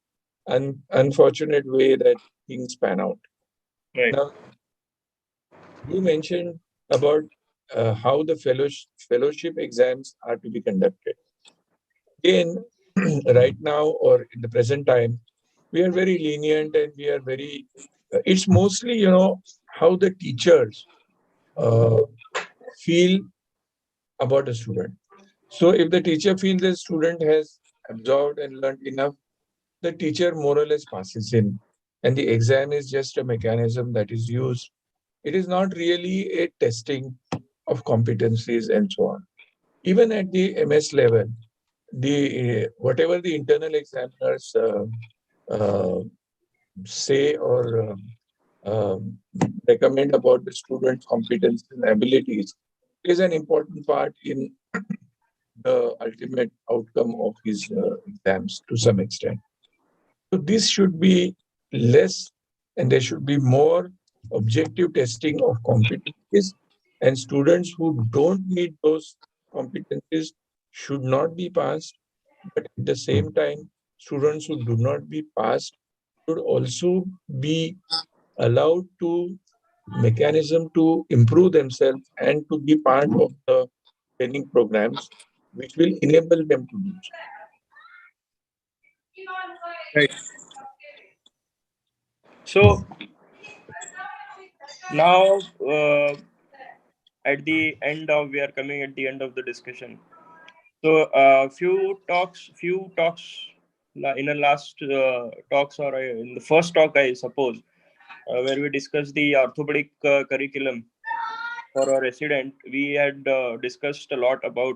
unfortunate way that things pan out. Right. Now, you mentioned about how the fellowship exams are to be conducted. Again, right now or in the present time, we are very lenient and we are very, it's mostly, how the teachers uh, feel about a student. So if the teacher feels the student has absorbed and learned enough, the teacher more or less passes him. And the exam is just a mechanism that is used. It is not really a testing of competencies and so on. Even at the MS level, the whatever the internal examiners uh, say or recommend about the student's competence and abilities is an important part in the ultimate outcome of his exams to some extent. So this should be less, and there should be more objective testing of competencies, and students who don't meet those competencies should not be passed. But at the same time, students who do not be passed should also be allowed to mechanism to improve themselves and to be part of the training programs which will enable them to do so. Right. So now, at the end of we are coming at the end of the discussion. So few talks in the last talks, or in the first talk, I suppose, where we discussed the orthopedic curriculum for our resident. We had discussed a lot about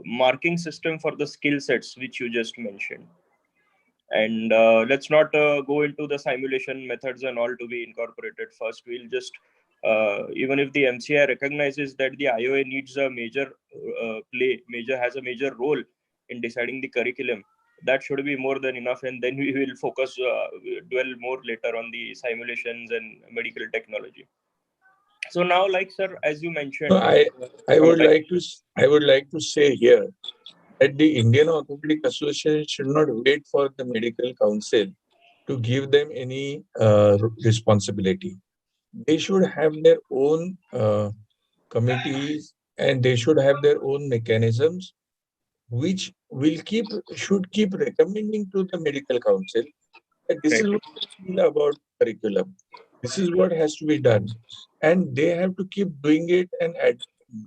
marking system for the skill sets which you just mentioned. And let's not go into the simulation methods and all to be incorporated first. We'll just even if the MCI recognizes that the IOA needs a major has a major role in deciding the curriculum, that should be more than enough, and then we will focus dwell more later on the simulations and medical technology. So now, like sir, as you mentioned, I would like to say here that the Indian Orthopedic Association should not wait for the medical council to give them any responsibility. They should have their own committees, and they should have their own mechanisms which should keep recommending to the medical council that this is what we feel about curriculum. This is what has to be done. And they have to keep doing it and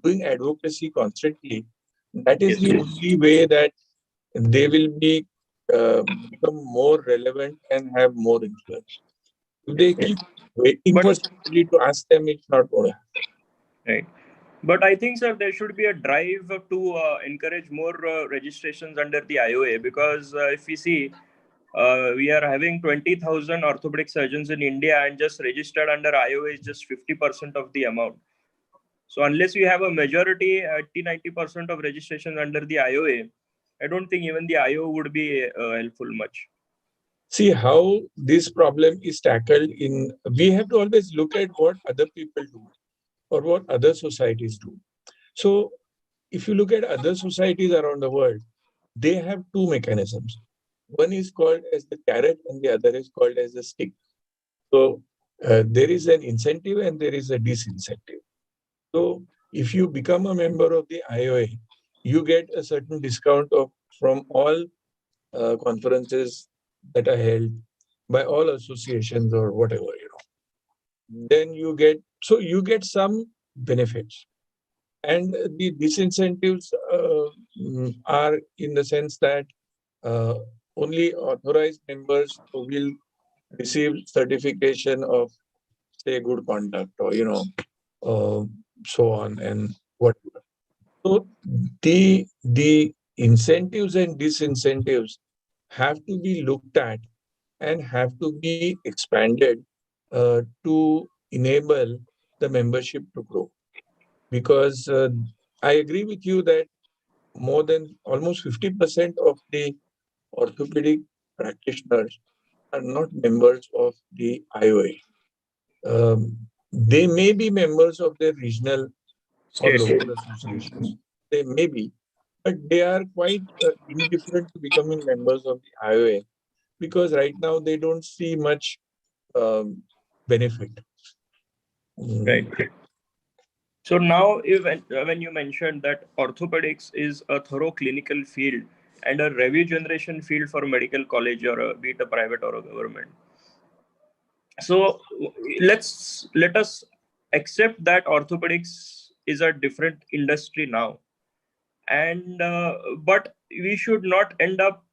doing advocacy constantly. That is the only way that they will become more relevant and have more influence. If they keep waiting for somebody to ask them, it's not going to happen. Right. But I think, sir, there should be a drive to encourage more registrations under the IOA, because if we see, we are having 20,000 orthopedic surgeons in India, and just registered under IOA is just 50% of the amount. So unless we have a majority, 80-90% of registrations under the IOA, I don't think even the IO would be helpful much. See how this problem is tackled we have to always look at what other people do or what other societies do. So if you look at other societies around the world, they have two mechanisms. One is called as the carrot and the other is called as the stick. So there is an incentive and there is a disincentive. So if you become a member of the IOA, you get a certain discount from all conferences that are held by all associations or whatever, then you get some benefits. And the disincentives are in the sense that uh, only authorized members will receive certification of, say, good conduct, or uh, so on and whatever. So the incentives and disincentives have to be looked at and have to be expanded to enable the membership to grow. Because I agree with you that more than almost 50% of the orthopedic practitioners are not members of the IOA. They may be members of their regional or local associations. They may be, but they are quite indifferent to becoming members of the IOA because right now they don't see much benefit. Right. So now, when you mentioned that orthopedics is a thorough clinical field and a revenue generation field for medical college or be it a private or a government, so let us accept that orthopedics is a different industry now, and but we should not end up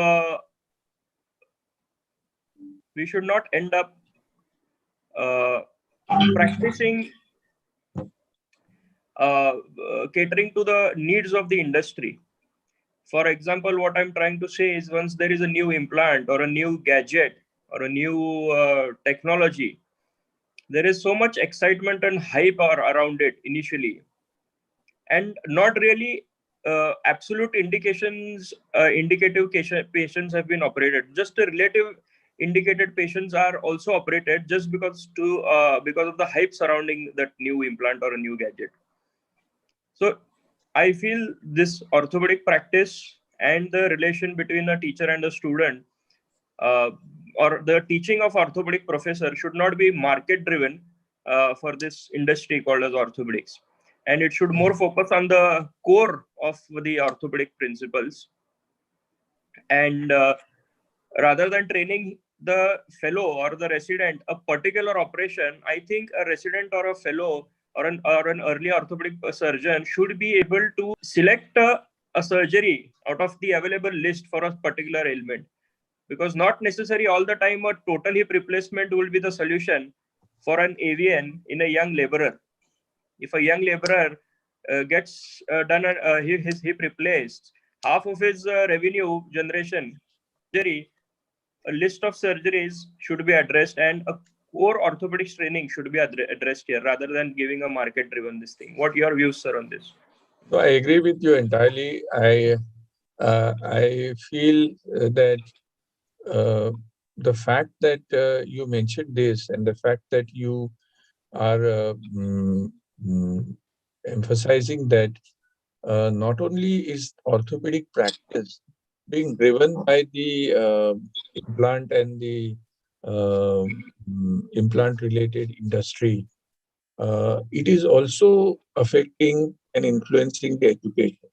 uh, uh, practicing catering to the needs of the industry. For example, what I'm trying to say is once there is a new implant or a new gadget or a new technology, there is so much excitement and hype around it initially, and not really absolute indicative patients have been operated. Just a relative indicated patients are also operated just because of the hype surrounding that new implant or a new gadget. So I feel this orthopedic practice and the relation between a teacher and a student, uh, or the teaching of orthopedic professor, should not be market driven for this industry called as orthopedics, and it should more focus on the core of the orthopedic principles. And rather than training the fellow or the resident a particular operation, I think a resident or a fellow or an early orthopedic surgeon should be able to select a surgery out of the available list for a particular ailment, because not necessary all the time a total hip replacement will be the solution for an AVN in a young laborer. If a young laborer gets done his hip replaced, half of his revenue generation surgery, a list of surgeries should be addressed, and a core orthopedics training should be addressed here rather than giving a market driven this thing. What your views, sir, on this? So I agree with you entirely. I feel that the fact that you mentioned this and the fact that you are emphasizing that not only is orthopedic practice being driven by the implant and the uh, implant related industry, it is also affecting and influencing the education.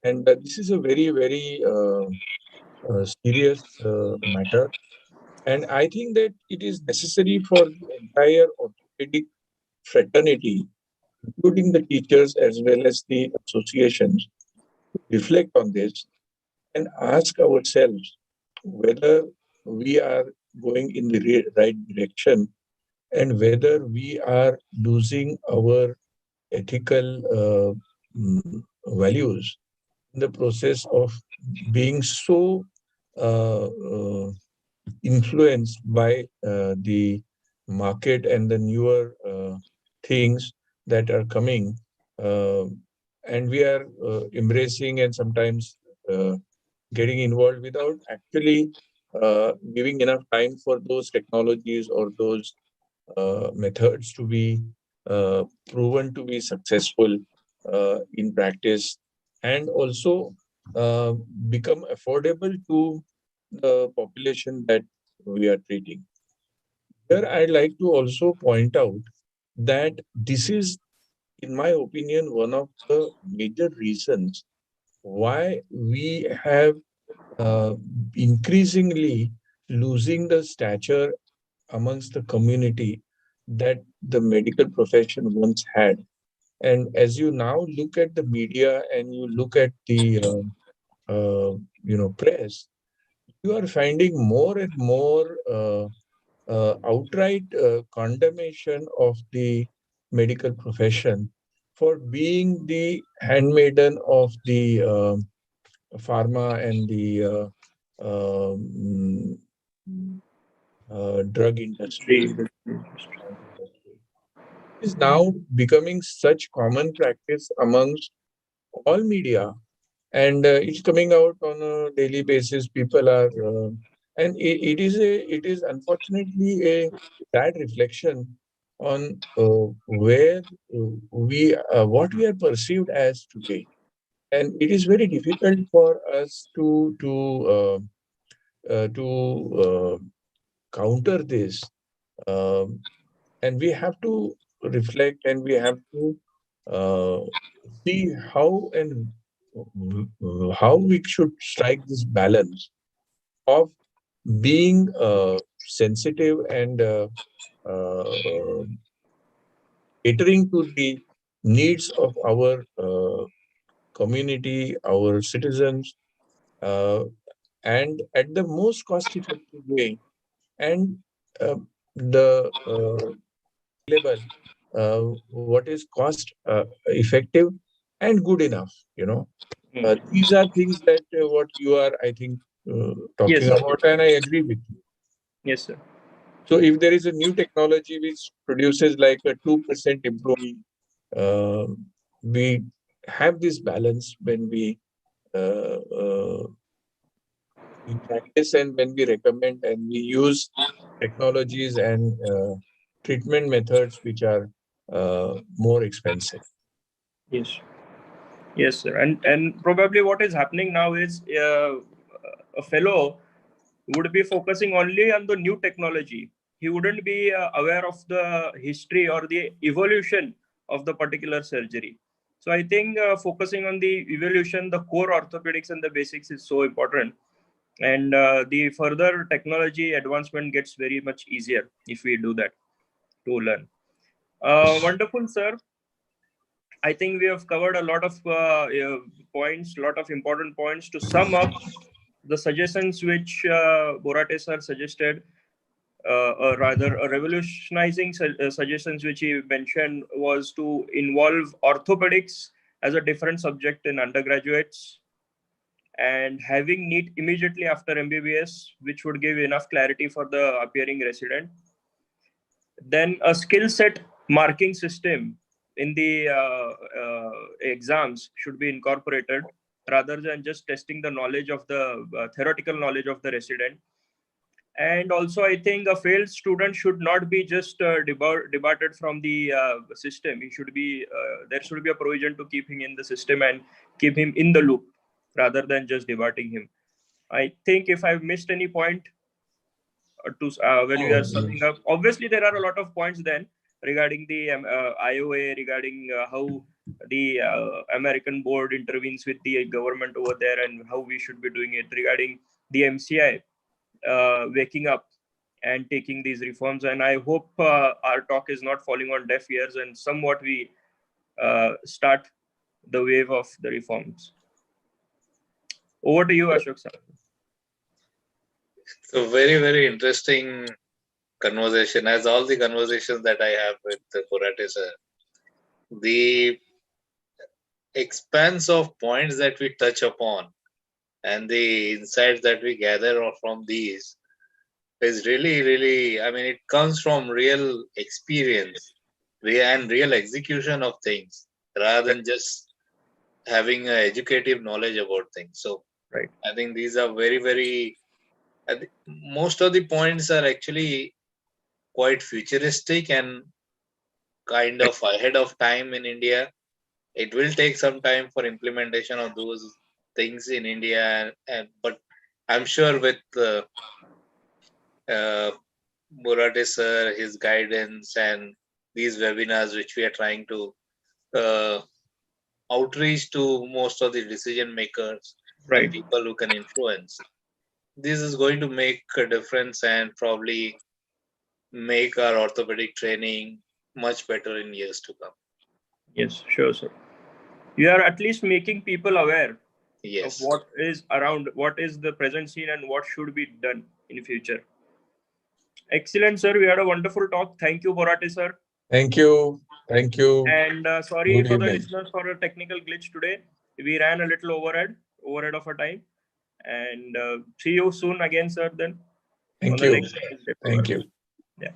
And this is a very, very serious matter. And I think that it is necessary for the entire orthopedic fraternity, including the teachers as well as the associations, to reflect on this and ask ourselves whether we are going in the right direction and whether we are losing our ethical values in the process of being so uh, uh, influenced by the market and the newer things that are coming. Uh, and we are embracing and sometimes getting involved without actually giving enough time for those technologies or those methods to be proven to be successful in practice and also uh, become affordable to the population that we are treating. here I'd like to also point out that this is, in my opinion, one of the major reasons why we have increasingly losing the stature amongst the community that the medical profession once had. And as you now look at the media and you look at the press, you are finding more and more outright condemnation of the medical profession for being the handmaiden of the pharma and the um, drug industry. It is now becoming such common practice amongst all media, and it's coming out on a daily basis. People are, and it is unfortunately a bad reflection on where what we are perceived as today, and it is very difficult for us to counter this, um, and we have to reflect and we have to uh, see how we should strike this balance of being sensitive and uh, catering to the needs of our community, our citizens, uh, and at the most cost-effective way, and uh, the available, what is cost effective and good enough. These are things that what you are, I think, Yes, talking sir. about, and I agree with you. Yes, sir. So if there is a new technology which produces like a 2% improvement, uh, we have this balance when uh, uh, we practice and when we recommend and we use technologies and treatment methods which are more expensive. Yes. Yes, sir. And probably what is happening now is a fellow would be focusing only on the new technology. He wouldn't be aware of the history or the evolution of the particular surgery. So I think focusing on the evolution, the core orthopedics and the basics is so important. And the further technology advancement gets very much easier if we do that to learn. Wonderful, sir. I think we have covered a lot of points, lot of important points. To sum up, the suggestions which Borate sir suggested, or rather a revolutionizing suggestions which he mentioned, was to involve orthopedics as a different subject in undergraduates and having NEET immediately after MBBS, which would give enough clarity for the appearing resident. Then a skill set marking system in the exams should be incorporated rather than just testing the knowledge of the theoretical knowledge of the resident. And also, I think a failed student should not be just debarred from the system. He should be there should be a provision to keep him in the system and keep him in the loop rather than just debarring him. I think if I've missed any point when we are summing up, obviously there are a lot of points then regarding the IOA, regarding how the American board intervenes with the government over there and how we should be doing it, regarding the MCI waking up and taking these reforms. And I hope our talk is not falling on deaf ears and somewhat we start the wave of the reforms. Over to you, Ashok sir. So very, very interesting conversation, as all the conversations that I have with Borate sir. The expanse of points that we touch upon and the insights that we gather from these is really, really, I mean, it comes from real experience and real execution of things rather than just having an educative knowledge about things. So Right. I think these are very, very, most of the points are actually quite futuristic and kind of ahead of time in India. It will take some time for implementation of those things in India, but I'm sure with uh, Borate sir, his guidance, and these webinars which we are trying to outreach to most of the decision makers and Right. people who can influence. This is going to make a difference and probably make our orthopedic training much better in years to come. Yes, sure, sir. You are at least making people aware Yes. of what is around, what is the present scene, and what should be done in future. Excellent, sir. We had a wonderful talk. Thank you, Borate, sir. Thank you. Thank you. And sorry Good for the evening. listeners for a technical glitch today. We ran a little overhead of our time. And see you soon again, sir. Then Thank on the you. next Wednesday. Thank you. Yeah.